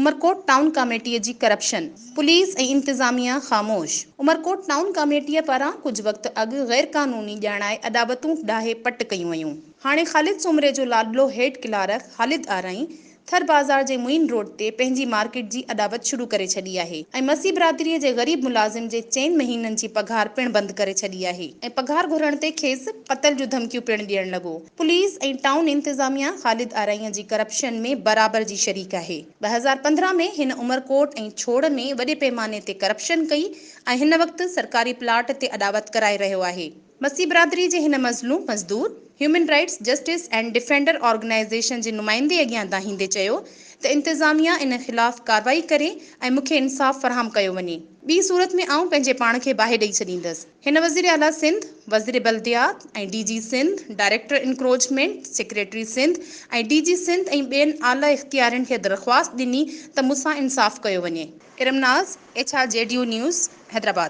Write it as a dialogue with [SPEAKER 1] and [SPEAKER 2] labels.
[SPEAKER 1] Umarkot town committee जी corruption, police ऐं इंतजामिया ख़ामोश। Umarkot town committee पारां कुछ वक्त अॻु गैर कानूनी ॼाणाए अदावतूं ॾाहे पट कयूं वयूं। हाणे ख़ालिद सोमरे जो लाडलो हेड क्लार्क ख़ालिद आराई थर बाज़ार जे मुइन रोड ते पंहिंजी मार्केट जी अदावत शुरू करे छॾी आहे ऐं मसी बिरादरीअ जे ग़रीब मुलाज़िम जे 4 महीननि जी पघार पिण बंदि करे छॾी आहे ऐं पघार घुरण ते खेसि क़त्ल जूं धमकियूं पिण ॾियण लॻो। पुलिस ऐं टाउन इंतजामिया ख़ालिद आराईअ जी करप्शन में बराबर जी शरीक आहे। 2015 में हिन उमरकोट ऐं छोड़ में वॾे पैमाने ते करप्शन कई ऐं हिन वक़्तु सरकारी प्लाट ते अदावत कराए रहियो आहे। मसी बिरादरी जे हिन मज़लूम मज़दूर human rights justice and defender organisation जे नुमाइंदे अॻियां दाहींदे चयो त इंतज़ामिया इन ख़िलाफ़ कार्रवाई करे ऐं मूंखे इंसाफ़ फ़राहम कयो वञे। ॿी सूरत में आउं पंहिंजे पाण खे बाहि ॾेई छॾींदसि। हिन वज़ीर आला सिंध, वज़ीर बल्दियात ऐं DG Sindh, director encroachment, secretary Sindh ऐं DG सिंध ऐं ॿियनि आला इख़्तियारनि खे दरख़्वास्त ॾिनी त मूंसां इंसाफ़ कयो वञे। इरमनाज़ HRJDO न्यूज़ हैदराबाद।